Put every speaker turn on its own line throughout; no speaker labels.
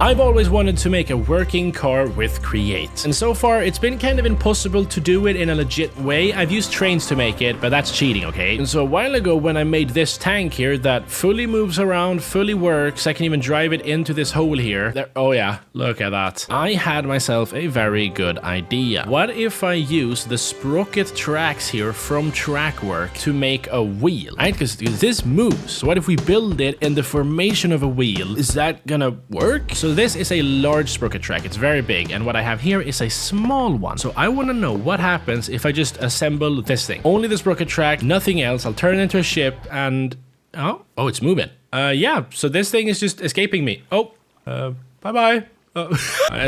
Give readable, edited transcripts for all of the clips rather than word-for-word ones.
I've always wanted to make a working car with Create, and so far it's been kind of impossible to do it in a legit way. I've used trains to make it, but that's cheating, okay? And so a while ago when I made this tank here that fully moves around, fully works, I can even drive it into this hole here. There, oh yeah, look at that. I had myself a very good idea. What if I use the sprocket tracks here from Trackwork to make a wheel, right? Because this moves. So what if we build it in the formation of a wheel? Is that gonna work? So this is a large sprocket track, it's very big, and what I have here is a small one. So I want to know what happens if I just assemble this thing. Only the sprocket track, nothing else. I'll turn it into a ship and... Oh, it's moving. Yeah, so this thing is just escaping me. Oh, bye-bye.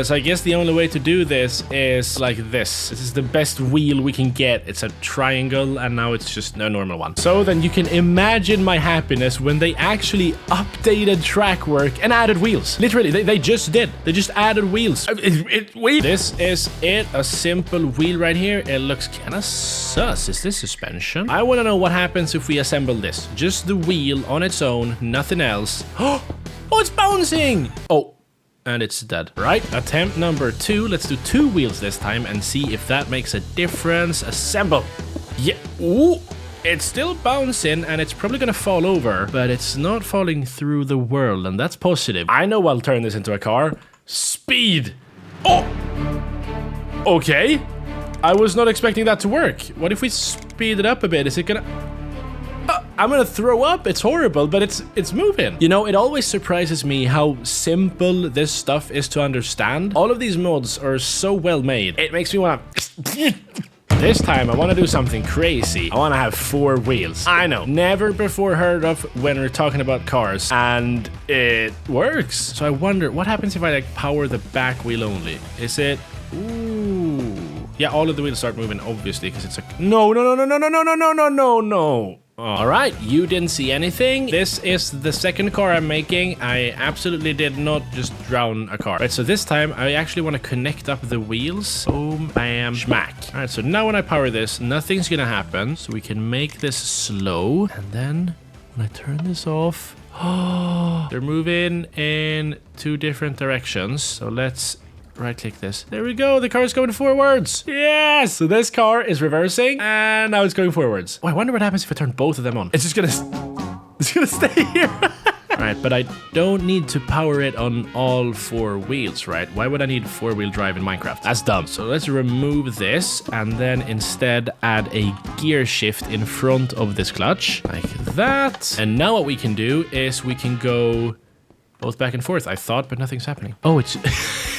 So I guess the only way to do this is like this. This is the best wheel we can get. It's a triangle, and now it's just a normal one. So then you can imagine my happiness when they actually updated Trackwork and added wheels. Literally, they just did. They just added wheels. This is it. A simple wheel right here. It looks kind of sus. Is this suspension? I want to know what happens if we assemble this. Just the wheel on its own, nothing else. Oh, it's bouncing. Oh. And it's dead. Right, attempt number 2. Let's do 2 wheels this time and see if that makes a difference. Assemble. Yeah. Ooh. It's still bouncing and it's probably gonna fall over, but it's not falling through the world, and that's positive. I know I'll turn this into a car. Speed. Oh. Okay. I was not expecting that to work. What if we speed it up a bit? Is it gonna... I'm gonna throw up. It's horrible, but it's moving. You know, it always surprises me how simple this stuff is to understand. All of these mods are so well made. It makes me wanna... This time, I want to do something crazy. I want to have 4 wheels. I know, never before heard of when we're talking about cars, and it works. So I wonder, what happens if I like power the back wheel only? Is it... Ooh. Yeah, all of the wheels start moving, obviously, because it's like... No. All right, you didn't see anything. This is the second car I'm making. I absolutely did not just drown a car. Right, so this time I actually want to connect up the wheels. Boom, bam, schmack. All right, so now when I power this, nothing's gonna happen. So we can make this slow. And then when I turn this off, they're moving in 2 different directions. So let's right-click this. There we go. The car is going forwards. Yes! So this car is reversing, and now it's going forwards. Oh, I wonder what happens if I turn both of them on. It's just gonna... It's gonna stay here. All right, but I don't need to power it on all 4 wheels, right? Why would I need 4-wheel drive in Minecraft? That's dumb. So let's remove this, and then instead add a gear shift in front of this clutch. Like that. And now what we can do is we can go... both back and forth, I thought, but nothing's happening. Oh, it's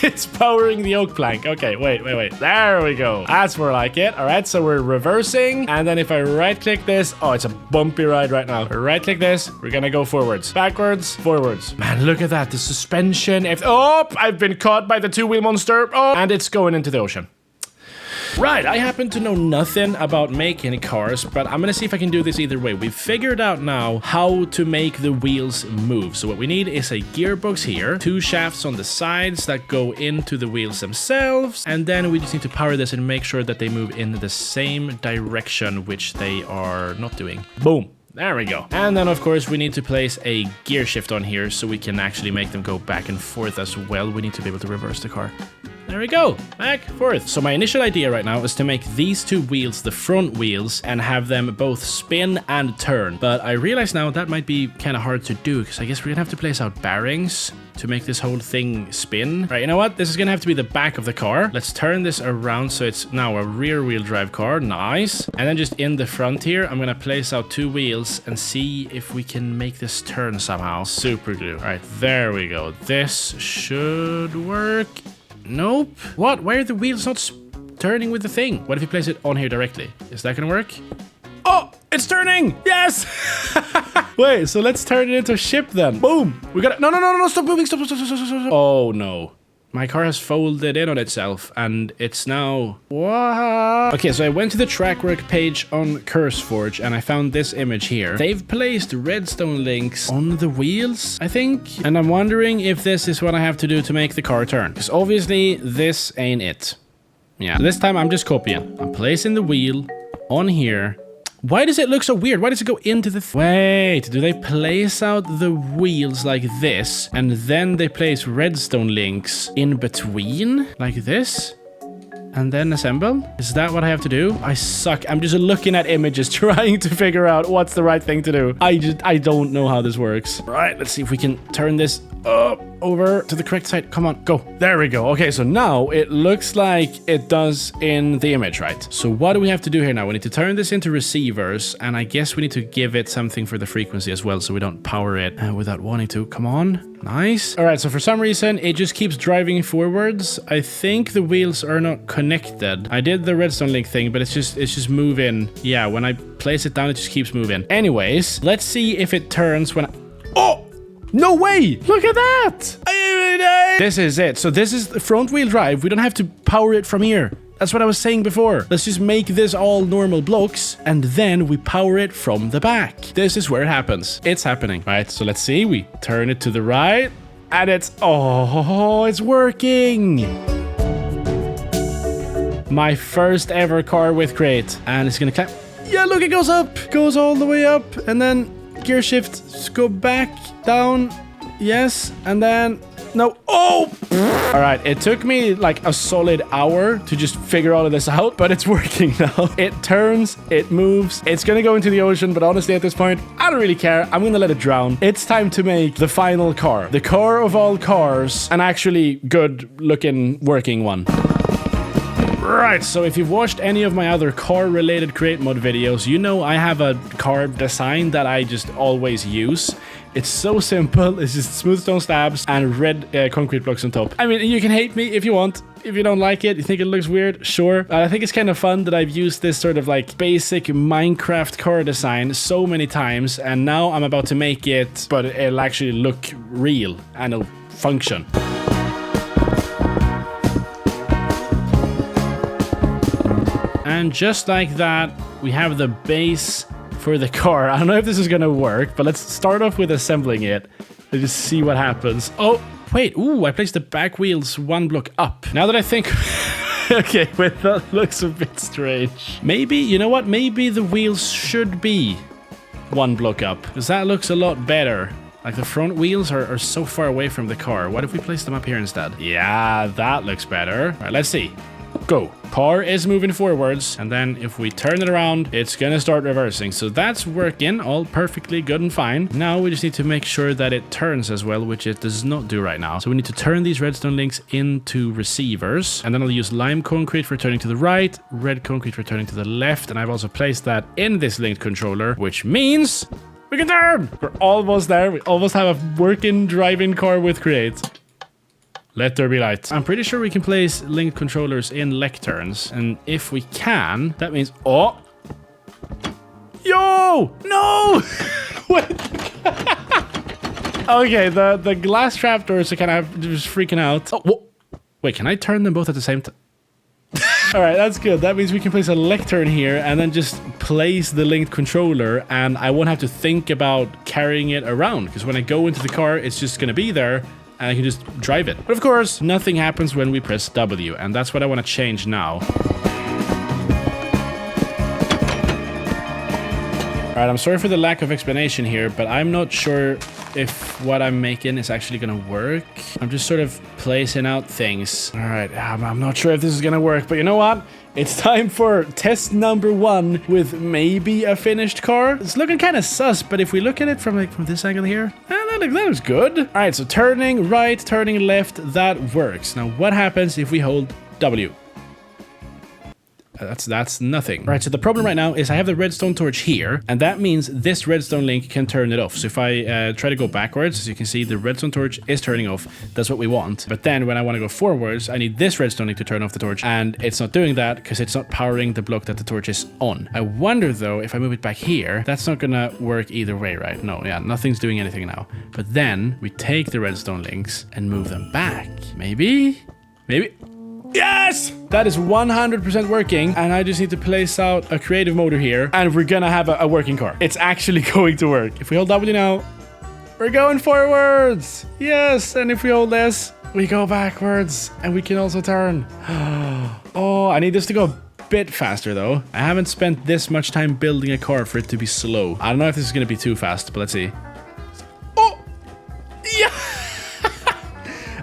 it's powering the oak plank. Okay, wait. There we go. That's more like it. All right, so we're reversing. And then if I right-click this, oh, it's a bumpy ride right now. Right-click this, we're gonna go forwards. Backwards, forwards. Man, look at that. The suspension. Oh, I've been caught by the 2-wheel monster. Oh, and it's going into the ocean. Right, I happen to know nothing about making cars, but I'm gonna see if I can do this either way. We've figured out now how to make the wheels move. So what we need is a gearbox here, 2 shafts on the sides that go into the wheels themselves, and then we just need to power this and make sure that they move in the same direction, which they are not doing. Boom. There we go. And then, of course, we need to place a gear shift on here so we can actually make them go back and forth as well. We need to be able to reverse the car. There we go, back, forth. So my initial idea right now is to make these 2 wheels the front wheels and have them both spin and turn. But I realize now that might be kind of hard to do because I guess we're gonna have to place out bearings to make this whole thing spin. Right, you know what? This is gonna have to be the back of the car. Let's turn this around so it's now a rear wheel drive car. Nice. And then just in the front here, I'm gonna place out 2 wheels and see if we can make this turn somehow. Super glue. All right, there we go. This should work. Nope. What? Why are the wheels not turning with the thing? What if you place it on here directly? Is that gonna work? Oh, it's turning! Yes! Wait, so let's turn it into a ship then. Boom! We got it. No, stop moving, stop. Oh, no. My car has folded in on itself, and it's now... What? Okay, so I went to the Trackwork page on CurseForge, and I found this image here. They've placed redstone links on the wheels, I think. And I'm wondering if this is what I have to do to make the car turn. Because obviously, this ain't it. Yeah, this time I'm just copying. I'm placing the wheel on here, Why does it look so weird? Why does it go into the... Wait, do they place out the wheels like this? And then they place redstone links in between? Like this? And then assemble? Is that what I have to do? I suck. I'm just looking at images trying to figure out what's the right thing to do. I don't know how this works. Right, let's see if we can turn this up over to the correct side. Come on, go. There we go. Okay, so now it looks like it does in the image, right? So what do we have to do here now? We need to turn this into receivers, and I guess we need to give it something for the frequency as well so we don't power it without wanting to. Come on. Nice. All right, so for some reason, it just keeps driving forwards. I think the wheels are not connected. I did the redstone link thing, but it's just moving. Yeah, when I place it down, it just keeps moving. Anyways, let's see if it turns when I... Oh! No way! Look at that! This is it. So this is the front wheel drive. We don't have to power it from here. That's what I was saying before. Let's just make this all normal blocks, and then we power it from the back. This is where it happens. It's happening. Right, so let's see. We turn it to the right, and it's... Oh, it's working! My first ever car with crate. And it's gonna climb. Yeah, look, it goes up. Goes all the way up, and then gear shift, go back, down. Yes, and then... No. Oh! All right, it took me like a solid hour to just figure all of this out, but it's working now. It turns, it moves, it's gonna go into the ocean, but honestly at this point, I don't really care. I'm gonna let it drown. It's time to make the final car. The car of all cars, an actually good looking working one. Right, so if you've watched any of my other car-related create mod videos, you know I have a car design that I just always use. It's so simple. It's just smooth stone slabs and red concrete blocks on top. I mean, you can hate me if you want. If you don't like it, you think it looks weird, sure. I think it's kind of fun that I've used this sort of like basic Minecraft car design so many times, and now I'm about to make it, but it'll actually look real and it'll function. And just like that, we have the base for the car. I don't know if this is gonna work, but let's start off with assembling it and just see what happens. Oh, wait. Ooh, I placed the back wheels one block up. Now that I think... Okay, wait, that looks a bit strange. Maybe, you know what? Maybe the wheels should be one block up, because that looks a lot better. Like the front wheels are so far away from the car. What if we place them up here instead? Yeah, that looks better. All right, let's see. Go. Car is moving forwards, and then if we turn it around, it's gonna start reversing. So that's working, all perfectly good and fine. Now we just need to make sure that it turns as well, which it does not do right now. So we need to turn these redstone links into receivers, and then I'll use lime concrete for turning to the right, red concrete for turning to the left, and I've also placed that in this linked controller, which means we can turn! We're almost there. We almost have a working driving car with crates. Let there be light. I'm pretty sure we can place linked controllers in lecterns. And if we can, that means... Oh! Yo! No! Wait. Okay, the glass trapdoors are kind of just freaking out. Oh, wait, can I turn them both at the same time? All right, that's good. That means we can place a lectern here and then just place the linked controller, and I won't have to think about carrying it around, because when I go into the car, it's just going to be there. And I can just drive it. But of course, nothing happens when we press W, and that's what I want to change now. Alright, I'm sorry for the lack of explanation here, but I'm not sure if what I'm making is actually gonna work. I'm just sort of placing out things. Alright, I'm not sure if this is gonna work, but you know what? It's time for test number 1 with maybe a finished car. It's looking kind of sus, but if we look at it from this angle here, that looks good. All right, so turning right, turning left, that works. Now, what happens if we hold W? That's nothing. Right, so the problem right now is I have the redstone torch here, and that means this redstone link can turn it off. So if I try to go backwards, as you can see, the redstone torch is turning off. That's what we want. But then when I want to go forwards, I need this redstone link to turn off the torch, and it's not doing that because it's not powering the block that the torch is on. I wonder though, if I move it back here, that's not gonna work either way, right? No, yeah, nothing's doing anything now. But then we take the redstone links and move them back. Maybe? Yes! That is 100% working, and I just need to place out a creative motor here, and we're gonna have a working car. It's actually going to work. If we hold W now, we're going forwards! Yes, and if we hold this, we go backwards, and we can also turn. Oh, I need this to go bit faster, though. I haven't spent this much time building a car for it to be slow. I don't know if this is going to be too fast, but let's see. Oh! Yeah!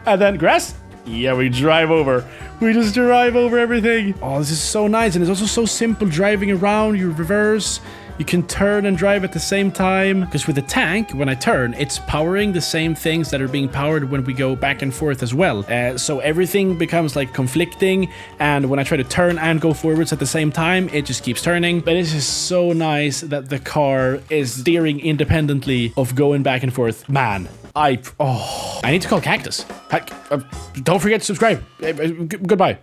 And then grass. Yeah, we drive over. We just drive over everything. Oh, this is so nice. And it's also so simple driving around. You reverse. You can turn and drive at the same time. Because with the tank, when I turn, it's powering the same things that are being powered when we go back and forth as well. So everything becomes like conflicting. And when I try to turn and go forwards at the same time, it just keeps turning. But it's just so nice that the car is steering independently of going back and forth. Man, I need to call Cactus. Don't forget to subscribe. Goodbye.